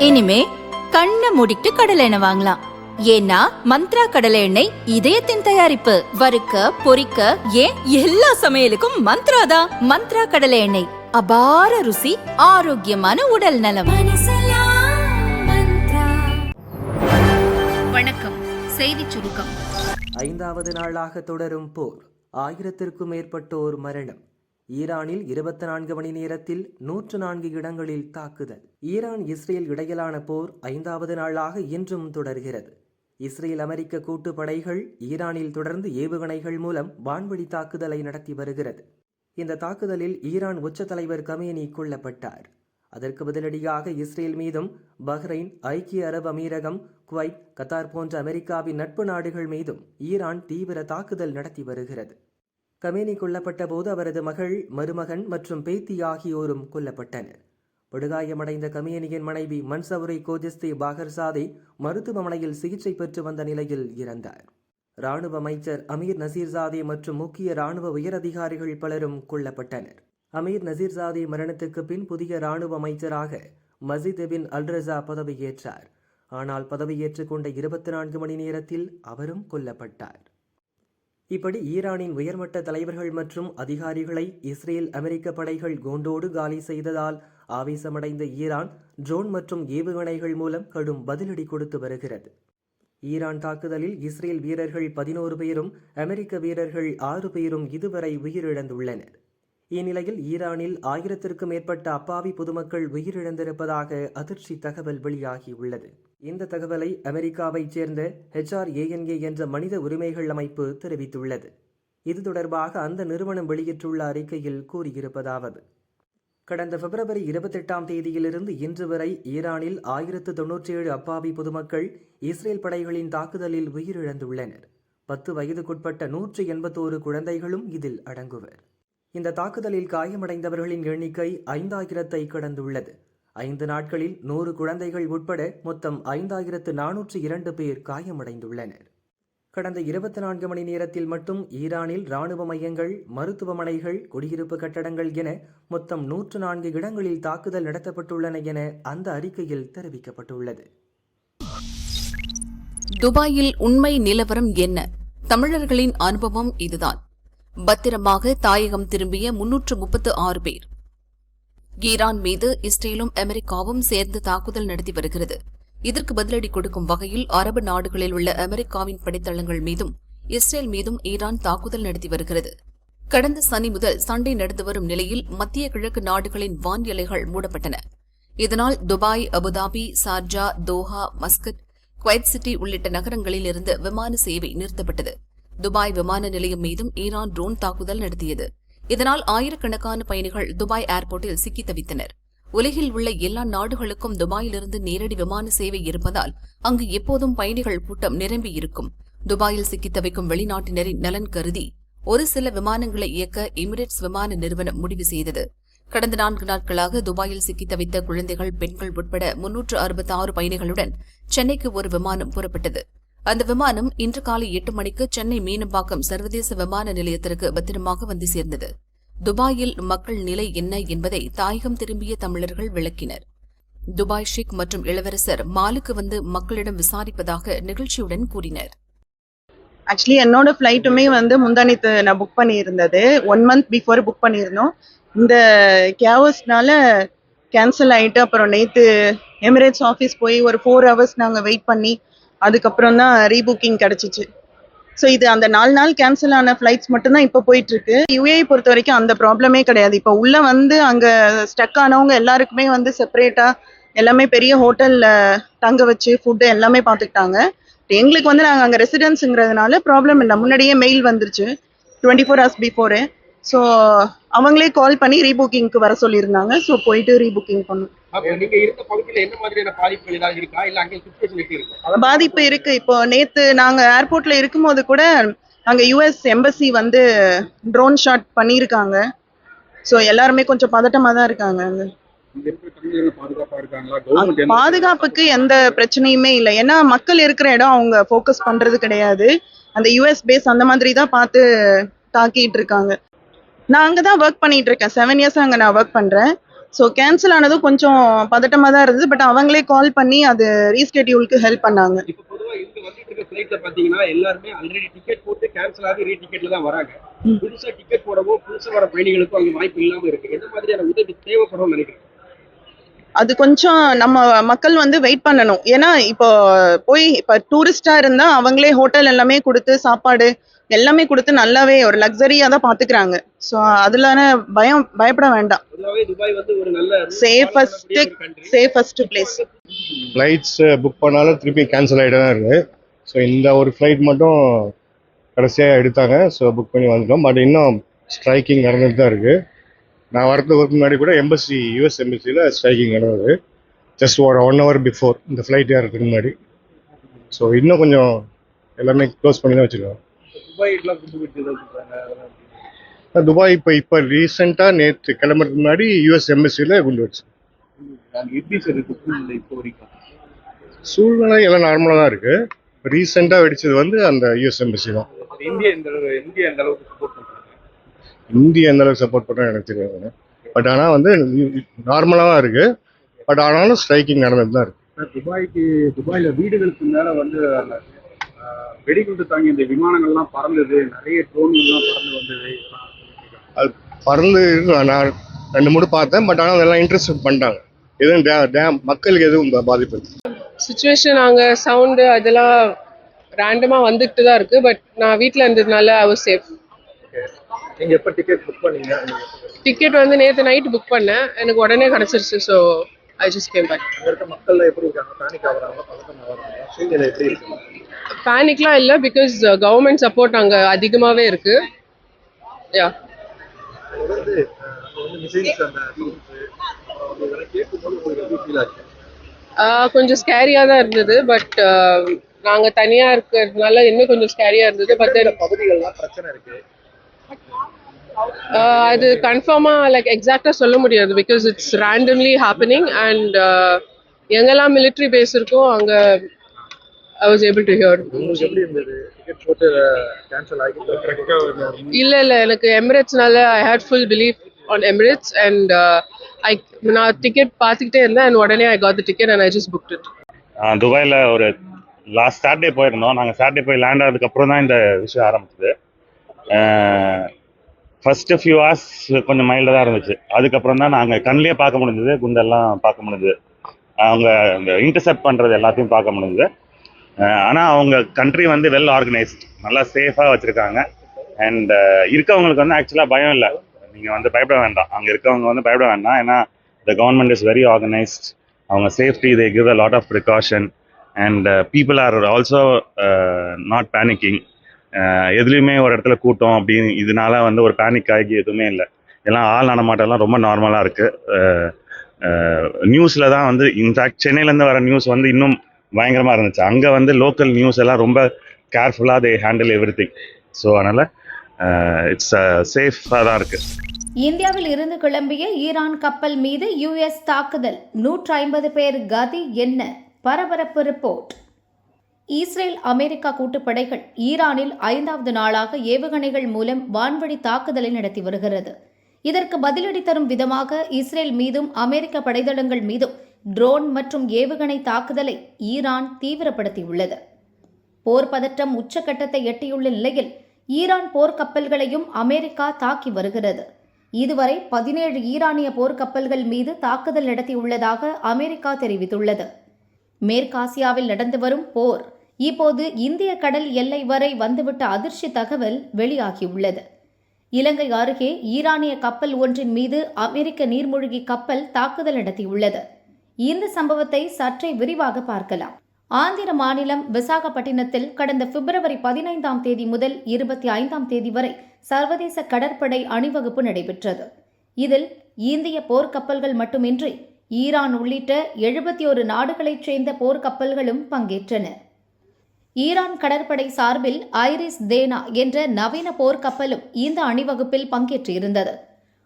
இனிமே கண்ணை மூடிட்டு கடலை எண்ணெய் வாங்கலாம். ஏன்னா மந்த்ரா கடலை எண்ணெய் இதயத்தின் தயாரிப்பு. வறுக்க பொரிக்க ஏன் எல்லா சமையலுக்கும் மந்த்ரா தான். மந்த்ரா கடலை எண்ணெய், அபார ருசி, ஆரோக்கியமான உடல் நலம். வணக்கம். செய்தி சுருக்கம். 5வது நாளாக தொடரும் போர், 1000க்கும் மேற்பட்டோர் மரணம். ஈரானில் 24 மணி நேரத்தில் 104 இடங்களில் தாக்குதல். ஈரான் இஸ்ரேல் இடையிலான போர் 5வது நாளாக இன்றும் தொடர்கிறது. இஸ்ரேல் அமெரிக்க கூட்டுப்படைகள் ஈரானில் தொடர்ந்து ஏவுகணைகள் மூலம் வான்வழி தாக்குதலை நடத்தி வருகிறது. இந்த தாக்குதலில் ஈரான் உச்ச தலைவர் கமேனி கொல்லப்பட்டார். அதற்கு பதிலடியாக இஸ்ரேல் மீதும் பஹ்ரைன், ஐக்கிய அரபு அமீரகம், குவைத், கத்தார் போன்ற அமெரிக்காவின் நட்பு நாடுகள் மீதும் ஈரான் தீவிர தாக்குதல் நடத்தி வருகிறது. கமேனி கொல்லப்பட்ட போது அவரது மகள், மருமகன் மற்றும் பேத்தி ஆகியோரும் கொல்லப்பட்டனர். படுகாயமடைந்த கமேனியின் மனைவி மன்சவுரை கோஜிஸ்தே பாகர்சாதே மருத்துவமனையில் சிகிச்சை பெற்று வந்த நிலையில் இறந்தார். இராணுவ அமைச்சர் அமீர் நசீர்சாதே மற்றும் முக்கிய இராணுவ உயரதிகாரிகள் பலரும் கொல்லப்பட்டனர். அமீர் நசீர்சாதே மரணத்துக்கு பின் புதிய இராணுவ அமைச்சராக மஜித் பின் அல்ரஸா பதவியேற்றார். ஆனால் பதவியேற்றுக் கொண்ட 24 மணி நேரத்தில் அவரும் கொல்லப்பட்டார். இப்படி ஈரானின் உயர்மட்ட தலைவர்கள் மற்றும் அதிகாரிகளை இஸ்ரேல் அமெரிக்க படைகள் கூண்டோடு காலி செய்ததால் ஆவேசமடைந்த ஈரான் ட்ரோன் மற்றும் ஏவுகணைகள் மூலம் கடும் பதிலடி கொடுத்து வருகிறது. ஈரான் தாக்குதலில் இஸ்ரேல் வீரர்கள் 11 பேரும் அமெரிக்க வீரர்கள் 6 பேரும் இதுவரை உயிரிழந்துள்ளனர். இந்நிலையில் ஈரானில் 1000க்கும் மேற்பட்ட அப்பாவி பொதுமக்கள் உயிரிழந்திருப்பதாக அதிர்ச்சி தகவல் வெளியாகியுள்ளது. இந்த தகவலை அமெரிக்காவைச் சேர்ந்த HRANA என்ற மனித உரிமைகள் அமைப்பு தெரிவித்துள்ளது. இது தொடர்பாக அந்த நிறுவனம் வெளியிட்டுள்ள அறிக்கையில் கூறியிருப்பதாவது: கடந்த பிப்ரவரி 28ஆம் தேதியிலிருந்து இன்று வரை ஈரானில் 1097 அப்பாவி பொதுமக்கள் இஸ்ரேல் படைகளின் தாக்குதலில் உயிரிழந்துள்ளனர். 10 வயதுக்குட்பட்ட 181 குழந்தைகளும் இதில் அடங்குவர். இந்த தாக்குதலில் காயமடைந்தவர்களின் எண்ணிக்கை 5000ஐ கடந்துள்ளது. 5 நாட்களில் 100 குழந்தைகள் உட்பட மொத்தம் 5402 பேர் காயமடைந்துள்ளனர். கடந்த 24 மணி நேரத்தில் மட்டும் ஈரானில் இராணுவ மையங்கள், மருத்துவமனைகள், குடியிருப்பு கட்டடங்கள் என மொத்தம் 104 இடங்களில் தாக்குதல் நடத்தப்பட்டுள்ளன என அந்த அறிக்கையில் தெரிவிக்கப்பட்டுள்ளது. துபாயில் உண்மை நிலவரம் என்ன? தமிழர்களின் அனுபவம் இதுதான். பத்திரமாக தாயகம் திரும்பிய 336 பேர். ஈரான் மீது இஸ்ரேலும் அமெரிக்காவும் சேர்ந்து தாக்குதல் நடத்தி வருகிறது. இதற்கு பதிலடி கொடுக்கும் வகையில் அரபு நாடுகளில் உள்ள அமெரிக்காவின் படைத்தளங்கள் மீதும் இஸ்ரேல் மீதும் ஈரான் தாக்குதல் நடத்தி வருகிறது. கடந்த சனி முதல் சண்டை நடந்து வரும் நிலையில் மத்திய கிழக்கு நாடுகளின் வான் எல்லைகள் மூடப்பட்டன. இதனால் துபாய், அபுதாபி, சார்ஜா, தோஹா, மஸ்கட், குவைத் சிட்டி உள்ளிட்ட நகரங்களில் இருந்து விமான சேவை நிறுத்தப்பட்டது. துபாய் விமான நிலையம் மீதும் ஈரான் ட்ரோன் தாக்குதல் நடத்தியது. இதனால் ஆயிரக்கணக்கான பயணிகள் துபாய் ஏர்போர்ட்டில் சிக்கி தவித்தனர். உலகில் உள்ள எல்லா நாடுகளுக்கும் துபாயிலிருந்து நேரடி விமான சேவை இருப்பதால் அங்கு எப்போதும் பயணிகள் கூட்டம் நிரம்பி இருக்கும். துபாயில் சிக்கி தவிக்கும் வெளிநாட்டினரின் நலன் கருதி ஒரு சில விமானங்களை இயக்க எமிரேட்ஸ் விமான நிறுவனம் முடிவு செய்தது. கடந்த 4 நாட்களாக துபாயில் சிக்கி தவித்த குழந்தைகள், பெண்கள் உட்பட 366 பயணிகளுடன் சென்னைக்கு ஒரு விமானம் புறப்பட்டது. அந்த விமானம் இன்று காலை 8 மணிக்கு சென்னை மீனம்பாக்கம் சர்வதேச விமான நிலையத்திற்கு பத்திரமாக வந்து சேர்ந்தது. துபாயில் மக்கள் நிலை என்ன என்பதை தாயகம் திரும்பிய தமிழர்கள் விளக்கினர். துபாய் ஷேக் மற்றும் இளவரசர் மாலுக்கு வந்து மக்களிடம் விசாரிப்பதாக நிகழ்ச்சியுடன் கூறினர். ஆக்சுவலி என்னோட ஃப்ளைட்டுமே முந்தானத்து நான் புக் பண்ணியிருந்தது. 1 மந்த் பிஃபோர் புக் பண்ணியிருந்தோம். இந்த கேவஸ்னால கேன்சல் ஆகிட்டு அப்புறம் நேற்று எமிரேட்ஸ் ஆஃபீஸ் போய் ஒரு 4 ஹவர்ஸ் நாங்கள் வெயிட் பண்ணி அதுக்கப்புறம் தான் ரீபுக்கிங் கிடச்சிச்சு. ஸோ இது அந்த 4 நாள் கேன்சல் ஆன ஃப்ளைட்ஸ் மட்டும்தான் இப்போ போயிட்டுருக்கு. UAE பொறுத்த வரைக்கும் அந்த ப்ராப்ளமே கிடையாது. இப்போ உள்ளே அங்கே ஸ்டக் ஆனவங்க எல்லாருக்குமே செப்பரேட்டாக எல்லாமே பெரிய ஹோட்டலில் தங்க வச்சு ஃபுட்டு எல்லாமே பார்த்துக்கிட்டாங்க. எங்களுக்கு நாங்கள் அங்கே ரெசிடென்ஸுங்கிறதுனால ப்ராப்ளம் இல்லை. முன்னாடியே மெயில் வந்துருச்சு 24 ஹவர்ஸ் பிஃபோரு. ஸோ அவங்களே கால் பண்ணி ரீபுக்கிங்க்கு வர சொல்லியிருந்தாங்க. ஸோ போயிட்டு ரீபுக்கிங் பண்ணோம். பாதிப்பு இருக்கு. இப்போ நேத்து நாங்க ஏர்போர்ட்ல இருக்கும்போது கூட அங்க US எம்பசி ட்ரோன் ஷாட் பண்ணியிருக்காங்க. ஸோ எல்லாருமே கொஞ்சம் பதட்டமா தான் இருக்காங்க. பாதுகாப்புக்கு எந்த பிரச்சனையுமே இல்லை. ஏன்னா மக்கள் இருக்கிற இடம் அவங்க ஃபோக்கஸ் பண்றது கிடையாது. அந்த US பேஸ் அந்த மாதிரி தான் பார்த்து தாக்கிட்டு இருக்காங்க. நான் அங்கே தான் ஒர்க் பண்ணிட்டு இருக்கேன். 7 இயர்ஸ் அங்கே நான் ஒர்க் பண்றேன். ஸோ கேன்சல் ஆனதும் கொஞ்சம் பதட்டமாக தான் இருந்தது. பட் அவங்களே கால் பண்ணி அது ரீஸ்கெட்யூலுக்கு ஹெல்ப் பண்ணாங்க. இப்போ பொதுவா இங்க வந்துட்டு இருக்க ஃபிளைட்ல பாத்தீங்கன்னா எல்லாருமே ஆல்ரெடி டிக்கெட் போட்டு கேன்சல் ஆகி ரீடிக்கெட்ல தான் வராங்க. புதுசா டிக்கெட் போடவோ புதுசா வர பயணிகளுக்கும் அங்க வாய்ப்பு இல்லாம இருக்கு. எந்த மாதிரியான உதவி தேவைப்படும் நினைக்கிறேன்? அது கொஞ்சம் நம்ம மக்கள் வந்து வெயிட் பண்ணணும். ஏன்னா இப்போ டூரிஸ்டா இருந்தா அவங்களே ஹோட்டல் எல்லாமே கொடுத்து சாப்பாடு எல்லாமே கொடுத்து நல்லாவே ஒரு லக்ஸரியா தான் பாத்துக்கிறாங்க. ஸோ அதுலான பயப்பட வேண்டாம். பொதுவாகவே துபாய் வந்து ஒரு நல்ல சேஃபஸ்ட் பிளேஸ். ஃப்ளைட்ஸ் புக் பண்ணாலும் திருப்பி கேன்சல் ஆகிட்டு தான் இருக்குது. ஸோ இந்த ஒரு ஃப்ளைட் மட்டும் கடைசியாக எடுத்தாங்க. ஸோ புக் பண்ணி வந்துட்டோம். பட் இன்னும் ஸ்ட்ரைக்கிங் நடந்துட்டு தான் இருக்குது. நான் வரதுக்கு முன்னாடி கூட யூஎஸ் எம்பசியில் ஸ்ட்ரைக்கிங் நடந்தது. ஜஸ்ட் ஒரு 1 hour பிஃபோர் இந்த ஃப்ளைட் ஏறதுக்கு முன்னாடி. ஸோ இன்னும் கொஞ்சம் எல்லாமே க்ளோஸ் பண்ணி தான் வச்சுருக்கோம். துபாய்க்குலாம் குண்டு வெடிச்சது துபாய் இப்போ ரீசெண்டாக நேற்று கிளம்புறதுக்கு முன்னாடி யூஎஸ் எம்பசியில் குண்டு வச்சு. எப்படி சார் இருக்கு சூழ்நிலை இப்போ வரைக்கும்? சூழ்நிலை எல்லாம் நார்மலாக தான் இருக்குது. ரீசெண்டாக வெடிச்சது வந்து அந்த யூஎஸ் எம்பசி தான். இந்தியா எந்த அளவுக்கு சப்போர்ட் பண்றாங்க? இந்தியா எந்த அளவுக்கு சப்போர்ட் பண்ணுறோம் எனக்கு தெரியாது. பட் ஆனால் வந்து நார்மலாக தான் இருக்குது. பட் ஆனாலும் ஸ்ட்ரைக்கிங் நடந்துட்டு தான் இருக்குது. துபாயில வீடுகளுக்கு மேல வந்து அந்த வெடிகுண்டு தாங்கி இந்த விமானங்கள்லாம் பறந்தது, நிறைய ட்ரோன்கள்லாம் பறந்து வந்தது. அது பறந்து நான் 2-3 பார்த்தேன். பட் ஆனால் அதெல்லாம் இன்ட்ரெஸ்ட் பண்ணிட்டாங்க. எதுவும் மக்களுக்கு எதுவும் பாதிப்பு இல்லை. சுச்சுவேஷன் அங்கே சவுண்டு அதெல்லாம் ரேண்டமாக வந்துட்டு தான் இருக்குது. பட் நான் வீட்டில் இருந்ததுனால ஐ வாஸ் சேஃப். நீங்கள் எப்போ டிக்கெட் புக் பண்ணீங்க? டிக்கெட் வந்து நேற்று நைட் புக் பண்ணேன். எனக்கு உடனே கிடச்சிருச்சு. So I just came back. அங்கே இருக்க மக்கள்லாம் எப்படி இருக்காங்க? பேனிக் ஆகுறாங்க, பதட்டம் ஆகுறாங்க, சூழ்நிலை எப்படி இருக்கு? பேனிக்லாம் இல்லை, பிகாஸ் கவர்மெண்ட் சப்போர்ட் அங்கே அதிகமாகவே இருக்குது. யா தொடர்ந்து மிசைல்ஸ் அந்த இதெல்லாம் கேட்கும்போது உங்களுக்கு எப்படி ஃபீல் ஆச்சு? கொஞ்சம் ஸ்கேரியாக தான் இருந்தது. பட் நாங்கள் தனியாக இருக்கிறதுனால இன்னும் கொஞ்சம் ஸ்கேரியாக இருந்தது. பட் பகுதிகள்லாம் பிரச்சனை இருக்கு. அது கன்ஃபார்மாக லைக் எக்ஸாக்டாக சொல்ல முடியாது. Because it's randomly happening. And எங்கெல்லாம் மிலிட்ரி பேஸ் இருக்கோ அங்கே I was able to hear. உங்களுக்கு எப்படி இருந்தது? டிக்கெட் போட்டு கேன்சல் ஆகி இல்லை எனக்கு எமிரேட்ஸ்னால I had full belief on Emirates. And நான் டிக்கெட் பார்த்துக்கிட்டே இருந்தேன். அண்ட் உடனே I got the ticket and I just booked it. துபாயில் ஒரு லாஸ்ட் சாட்டர்டே போயிருந்தோம். நாங்கள் சாட்டர்டே போய் லேண்ட் ஆனதுக்கப்புறம் தான் இந்த விஷயம் ஆரம்பிச்சது. ஃபஸ்ட்டு ஃபியூ ஹவர்ஸ் கொஞ்சம் மைல்டாக தான் இருந்துச்சு. அதுக்கப்புறம் தான் நாங்கள் கண்ணிலே பார்க்க முடிஞ்சது, குண்டெல்லாம் பார்க்க முடிஞ்சுது, அவங்க இந்த இன்டர்செப்ட் பண்ணுறது எல்லாத்தையும் பார்க்க முடிஞ்சுது. ஆனால் அவங்க கண்ட்ரி வந்து வெல் ஆர்கனைஸ்ட், நல்லா சேஃபாக வச்சுருக்காங்க. அண்ட் இருக்கவங்களுக்கு வந்து ஆக்சுவலாக பயம் இல்லை. நீங்கள் வந்து பயப்பட வேண்டாம். அங்கே இருக்கவங்க வந்து பயப்பட வேண்டாம். ஏன்னா the government is very organised. அவங்க safety they give a lot of precaution. And people are also not panicking. எதுலேயுமே ஒரு இடத்துல கூட்டம் அப்படின்னு இதனால வந்து ஒரு பேனிக் ஆகி எதுவுமே இல்லை. எல்லாம் ஆள் நடமாட்டம்லாம் ரொம்ப நார்மலாக இருக்குது. நியூஸில் தான் வந்து இன்ஃபேக்ட் சென்னையிலேருந்து வர நியூஸ் வந்து இன்னும் பயங்கரமாக இருந்துச்சு. அங்கே வந்து லோக்கல் நியூஸ் எல்லாம் ரொம்ப கேர்ஃபுல்லாக தே ஹேண்டில் எவ்ரிதிங். ஸோ அதனால் இட்ஸ் சேஃபாக தான் இருக்குது. இந்தியாவில் இருந்து கிளம்பிய ஈரான் கப்பல் மீது யுஎஸ் தாக்குதல், 150 பேர் கதி என்ன? பரபரப்பு ரிப்போர்ட். இஸ்ரேல் அமெரிக்கா கூட்டுப்படைகள் ஈரானில் 5வது நாளாக ஏவுகணைகள் மூலம் வான்வழி தாக்குதலை நடத்தி வருகிறது. இதற்கு பதிலடி தரும் விதமாக இஸ்ரேல் மீதும் அமெரிக்க படைதளங்கள் மீதும் ட்ரோன் மற்றும் ஏவுகணை தாக்குதலை ஈரான் தீவிரப்படுத்தியுள்ளது. போர் பதற்றம் உச்சக்கட்டத்தை எட்டியுள்ள நிலையில் ஈரான் போர்க்கப்பல்களையும் அமெரிக்கா தாக்கி வருகிறது. இதுவரை 17 ஈரானிய போர்க்கப்பல்கள் மீது தாக்குதல் நடத்தியுள்ளதாக அமெரிக்கா தெரிவித்துள்ளது. மேற்காசியாவில் நடந்து வரும் போர் இப்போது இந்திய கடல் எல்லை வரை வந்துவிட்ட அதிர்ச்சி தகவல் வெளியாகியுள்ளது. இலங்கை அருகே ஈரானிய கப்பல் ஒன்றின் மீது அமெரிக்க நீர்மூழ்கி கப்பல் தாக்குதல் நடத்தியுள்ளது. இந்த சம்பவத்தை சற்றே விரிவாக பார்க்கலாம். ஆந்திர மாநிலம் விசாகப்பட்டினத்தில் கடந்த பிப்ரவரி 15ஆம் தேதி முதல் 25ஆம் தேதி வரை சர்வதேச கடற்படை அணிவகுப்பு நடைபெற்றது. இதில் இந்திய போர்க்கப்பல்கள் மட்டுமின்றி ஈரான் உள்ளிட்ட 71 நாடுகளைச் சேர்ந்த போர்க்கப்பல்களும் பங்கேற்றன. ஈரான் கடற்படை சார்பில் ஐரிஸ் தேனா என்ற நவீன போர்க்கப்பலும் இந்த அணிவகுப்பில் பங்கேற்றிருந்தது.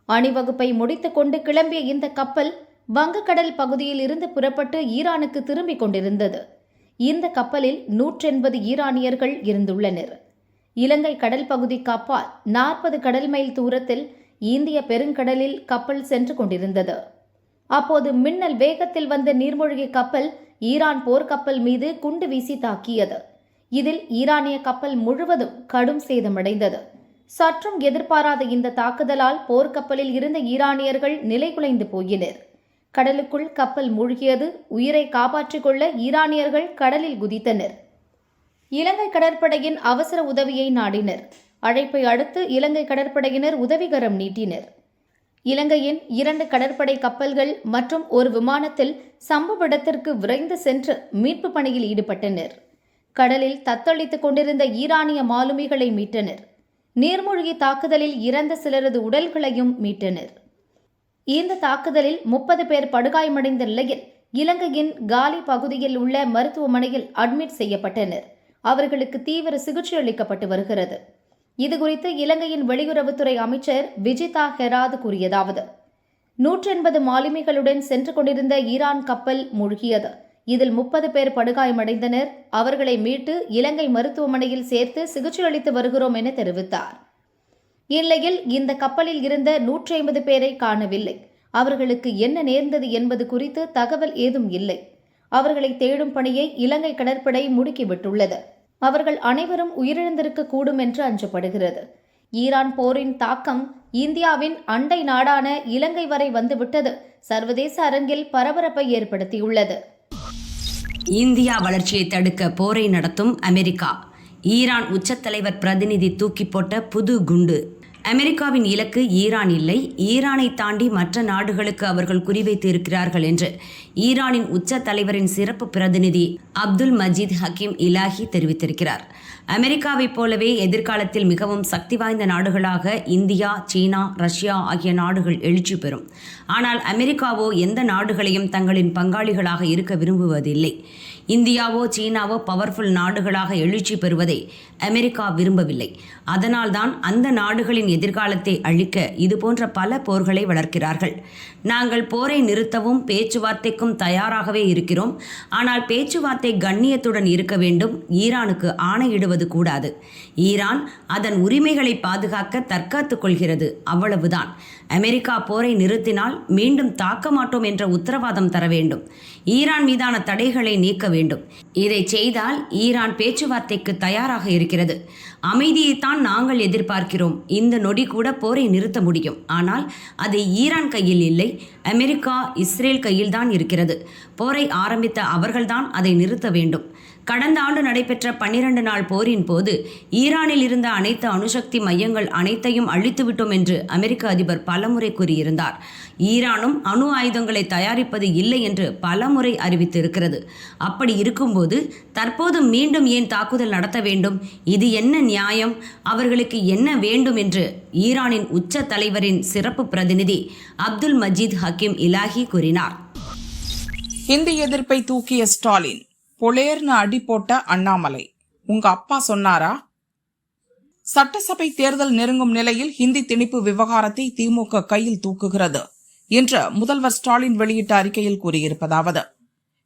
அணிவகுப்பை முடித்துக்கொண்டு கிளம்பிய இந்த கப்பல் வங்கக்கடல் பகுதியில் இருந்து புறப்பட்டு ஈரானுக்கு திரும்பிக் கொண்டிருந்தது. இந்த கப்பலில் 180 ஈரானியர்கள் இருந்துள்ளனர். இலங்கை கடல் பகுதிக்கு அப்பால் 40 கடல் மைல் தூரத்தில் இந்திய பெருங்கடலில் கப்பல் சென்று கொண்டிருந்தது. அப்போது மின்னல் வேகத்தில் வந்த நீர்மூழ்கி கப்பல் ஈரான் போர்க்கப்பல் மீது குண்டு வீசி தாக்கியது. இதில் ஈரானிய கப்பல் முழுவதும் கடும் சேதமடைந்தது. சற்றும் எதிர்பாராத இந்த தாக்குதலால் போர்க்கப்பலில் இருந்த ஈரானியர்கள் நிலைகுலைந்து போயினர். கடலுக்குள் கப்பல் மூழ்கியது. உயிரை காப்பாற்றிக் கொள்ள ஈரானியர்கள் கடலில் குதித்தனர். இலங்கை கடற்படையின் அவசர உதவியை நாடினர். அழைப்பை அடுத்து இலங்கை கடற்படையினர் உதவிகரம் நீட்டினர். இலங்கையின் 2 கடற்படை கப்பல்கள் மற்றும் ஒரு விமானத்தில் சம்பவ இடத்திற்கு விரைந்து சென்று மீட்பு பணியில் ஈடுபட்டனர். கடலில் தத்தளித்துக் கொண்டிருந்த ஈரானிய மாலுமிகளை மீட்டனர். நீர்மூழ்கி தாக்குதலில் இறந்த சிலரது உடல்களையும் மீட்டனர். இந்த தாக்குதலில் 30 பேர் படுகாயமடைந்த நிலையில் இலங்கையின் காலி பகுதியில் உள்ள மருத்துவமனையில் அட்மிட் செய்யப்பட்டனர். அவர்களுக்கு தீவிர சிகிச்சை அளிக்கப்பட்டு வருகிறது. இதுகுறித்து இலங்கையின் வெளியுறவுத்துறை அமைச்சர் விஜிதா ஹெராத் கூறியதாவது: 180 மாலுமிகளுடன் சென்று கொண்டிருந்த ஈரான் கப்பல் மூழ்கியது. இதில் 30 பேர் படுகாயமடைந்தனர். அவர்களை மீட்டு இலங்கை மருத்துவமனையில் சேர்த்து சிகிச்சை அளித்து வருகிறோம் என தெரிவித்தார். இந்நிலையில் இந்த கப்பலில் இருந்த 150 பேரை காணவில்லை. அவர்களுக்கு என்ன நேர்ந்தது என்பது குறித்து தகவல் ஏதும் இல்லை. அவர்களை தேடும் பணியை இலங்கை கடற்படை முடுக்கிவிட்டுள்ளது. அவர்கள் அனைவரும் உயிரிழந்திருக்க கூடும் என்று அஞ்சப்படுகிறது. ஈரான் போரின் தாக்கம் இந்தியாவின் அண்டை நாடான இலங்கை வரை வந்துவிட்டது சர்வதேச அரங்கில் பரபரப்பை ஏற்படுத்தியுள்ளது. இந்தியா வளர்ச்சியை தடுக்க போரை நடத்தும் அமெரிக்கா. ஈரான் உச்சத்தலைவர் பிரதிநிதி தூக்கி போட்ட புது குண்டு. அமெரிக்காவின் இலக்கு ஈரான் இல்லை, ஈரானை தாண்டி மற்ற நாடுகளுக்கு அவர்கள் குறிவைத்து இருக்கிறார்கள் என்று ஈரானின் உச்ச தலைவரின் சிறப்பு பிரதிநிதி அப்துல் மஜீத் ஹக்கீம் இலாஹி தெரிவித்திருக்கிறார். அமெரிக்காவைப் போலவே எதிர்காலத்தில் மிகவும் சக்தி வாய்ந்த நாடுகளாக இந்தியா, சீனா, ரஷ்யா ஆகிய நாடுகள் எழுச்சி பெறும். ஆனால் அமெரிக்காவோ எந்த நாடுகளையும் தங்களின் பங்காளிகளாக இருக்க விரும்புவதில்லை. இந்தியாவோ சீனாவோ பவர்ஃபுல் நாடுகளாக எழுச்சி பெறுவதை அமெரிக்கா விரும்பவில்லை. அதனால்தான் அந்த நாடுகளின் எதிர்காலத்தை அழிக்க இதுபோன்ற பல போர்களை வளர்க்கிறார்கள். நாங்கள் போரை நிறுத்தவும் பேச்சுவார்த்தைக்கும் தயாராகவே இருக்கிறோம். ஆனால் பேச்சுவார்த்தை கண்ணியத்துடன் இருக்க வேண்டும். ஈரானுக்கு ஆணையிடுவது கூடாது. ஈரான் அதன் உரிமைகளை பாதுகாக்க தற்காத்துக் கொள்கிறது, அவ்வளவுதான். அமெரிக்கா போரை நிறுத்தினால் மீண்டும் தாக்க மாட்டோம் என்ற உத்தரவாதம் தர வேண்டும். ஈரான் மீதான தடைகளை நீக்க வேண்டும். இதை செய்தால் ஈரான் பேச்சுவார்த்தைக்கு தயாராக இருக்கிறது. அமைதியைத்தான் நாங்கள் எதிர்பார்க்கிறோம். இந்த நொடி கூட போரை நிறுத்த முடியும். ஆனால் அது ஈரான் கையில் இல்லை, அமெரிக்கா, இஸ்ரேல் கையில்தான் இருக்கிறது. போரை ஆரம்பித்த அவர்கள்தான் அதை நிறுத்த வேண்டும். கடந்த ஆண்டு நடைபெற்ற 12 நாள் போரின் போது ஈரானில் இருந்த அனைத்து அணுசக்தி மையங்கள் அனைத்தையும் அழித்துவிட்டோம் என்று அமெரிக்க அதிபர் பலமுறை கூறியிருந்தார். ஈரானும் அணு ஆயுதங்களை தயாரிப்பது இல்லை என்று பலமுறை அறிவித்திருக்கிறது. அப்படி இருக்கும்போது தற்போது மீண்டும் ஏன் தாக்குதல் நடத்த வேண்டும்? இது என்ன நியாயம்? அவர்களுக்கு என்ன வேண்டும் என்று ஈரானின் உச்ச தலைவரின் சிறப்பு பிரதிநிதி அப்துல் மஜீத் ஹக்கீம் இலாஹி கூறினார். ஹிந்தி எதிர்ப்பை தூக்கிய ஸ்டாலின், பொலேர்னு அடி போட்ட அண்ணாமலை, உங்க அப்பா சொன்னாரா? சட்டசபை தேர்தல் நெருங்கும் நிலையில் ஹிந்தி திணிப்பு விவகாரத்தை திமுக கையில் தூக்குகிறது என்று முதல்வர் ஸ்டாலின் வெளியிட்ட அறிக்கையில் கூறியிருப்பதாவது: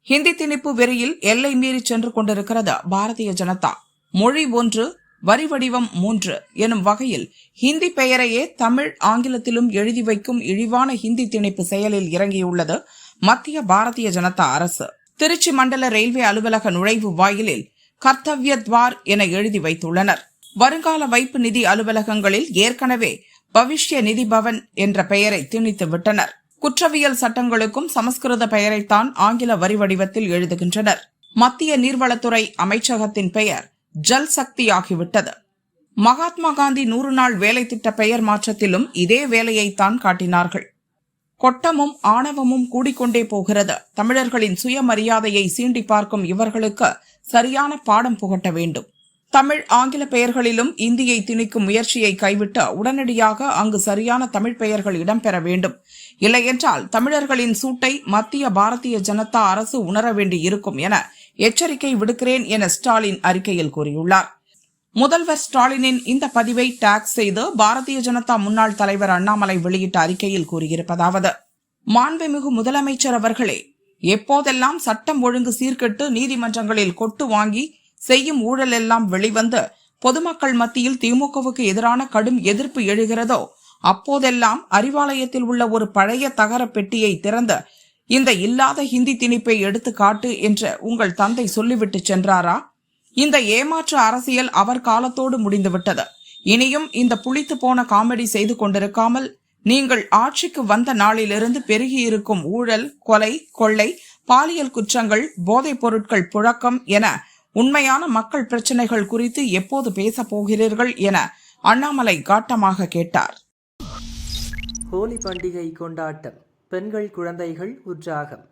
ஹிந்தி திணிப்பு வெறியில் எல்லை மீறி சென்று கொண்டிருக்கிறது பாரதிய ஜனதா. மொழி 1 வரி வடிவம் 3 எனும் வகையில் ஹிந்தி பெயரையே தமிழ், ஆங்கிலத்திலும் எழுதி வைக்கும் இழிவான ஹிந்தி திணிப்பு செயலில் இறங்கியுள்ளது மத்திய பாரதிய ஜனதா அரசு. திருச்சி மண்டல ரயில்வே அலுவலக நுழைவு வாயிலில் கர்த்தவ்ய துவார் என எழுதி வைத்துள்ளனர். வருங்கால வைப்பு நிதி அலுவலகங்களில் ஏற்கனவே பவிஷ்ய நிதி பவன் என்ற பெயரை திணித்து விட்டனர். குற்றவியல் சட்டங்களுக்கும் சமஸ்கிருத பெயரைத்தான் ஆங்கில வரி வடிவத்தில் எழுதுகின்றனர். மத்திய நீர்வளத்துறை அமைச்சகத்தின் பெயர் ஜல் சக்தி ஆகிவிட்டது. மகாத்மா காந்தி 100 நாள் வேலை திட்ட பெயர் மாற்றத்திலும் இதே வேலையைத்தான் காட்டினார்கள். கொட்டமும் ஆணவமும் கூடிக்கொண்டே போகிறது. தமிழர்களின் சுயமரியாதையை சீண்டி பார்க்கும் இவர்களுக்கு சரியான பாடம் புகட்ட வேண்டும். தமிழ், ஆங்கில பெயர்களிலும் இந்தியை திணிக்கும் முயற்சியை கைவிட்டு உடனடியாக அங்கு சரியான தமிழ் பெயர்கள் இடம்பெற வேண்டும். இல்லையென்றால் தமிழர்களின் சூட்டை மத்திய பாரதிய ஜனதா அரசு உணர வேண்டி இருக்கும் என எச்சரிக்கை விடுக்கிறேன் என ஸ்டாலின் அறிக்கையில் கூறியுள்ளார். முதல்வர் ஸ்டாலினின் இந்த பதிவை டாக் செய்து பாரதிய ஜனதா முன்னாள் தலைவர் அண்ணாமலை வெளியிட்ட அறிக்கையில் கூறியிருப்பதாவது: மாண்புமிகு முதலமைச்சர் அவர்களே, எப்போதெல்லாம் சட்டம் ஒழுங்கு சீர்கெட்டு நீதிமன்றங்களில் கொட்டு வாங்கி செய்யும் ஊழல் எல்லாம் வெளிவந்து பொதுமக்கள் மத்தியில் திமுகவுக்கு எதிரான கடும் எதிர்ப்பு எழுகிறதோ அப்போதெல்லாம் அறிவாலயத்தில் உள்ள ஒரு பழைய தகர பெட்டியை திறந்து இந்த இல்லாத ஹிந்தி திணிப்பை எடுத்து காட்டு என்று உங்கள் தந்தை சொல்லிவிட்டு சென்றாரா? இந்த ஏமாற்று அரசியல் அவர் காலத்தோடு முடிந்துவிட்டது. இனியும் இந்த புளித்து போன காமெடி செய்து கொண்டிருக்காமல் நீங்கள் ஆட்சிக்கு வந்த நாளிலிருந்து பெருகியிருக்கும் ஊழல், கொலை, கொள்ளை, பாலியல் குற்றங்கள், போதைப் பொருட்கள் புழக்கம் என உண்மையான மக்கள் பிரச்சனைகள் குறித்து எப்போது பேசப் போகிறீர்கள் என அண்ணாமலை காட்டமாக கேட்டார். ஹோலி பண்டிகை கொண்டாட்டம், பெண்கள் குழந்தைகள் உற்சாகம்.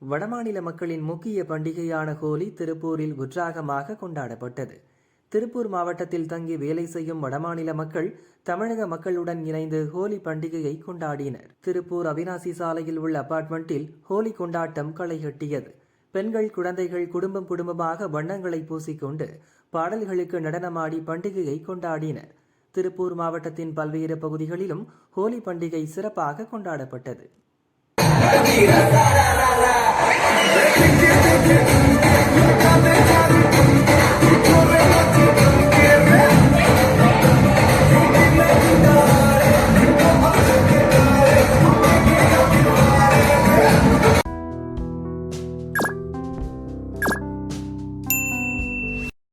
வடமாநில மக்களின் முக்கிய பண்டிகையான ஹோலி திருப்பூரில் உற்சாகமாக கொண்டாடப்பட்டது. திருப்பூர் மாவட்டத்தில் தங்கி வேலை செய்யும் வடமாநில மக்கள் தமிழக மக்களுடன் இணைந்து ஹோலி பண்டிகையை கொண்டாடினர். திருப்பூர் அவினாசி சாலையில் உள்ள அபார்ட்மெண்ட்டில் ஹோலி கொண்டாட்டம் களைகட்டியது. பெண்கள் குழந்தைகள் குடும்பமாக வண்ணங்களை பூசிக்கொண்டு பாடல்களுக்கு நடனமாடி பண்டிகையை கொண்டாடினர். திருப்பூர் மாவட்டத்தின் பல்வேறு பகுதிகளிலும் ஹோலி பண்டிகை சிறப்பாக கொண்டாடப்பட்டது.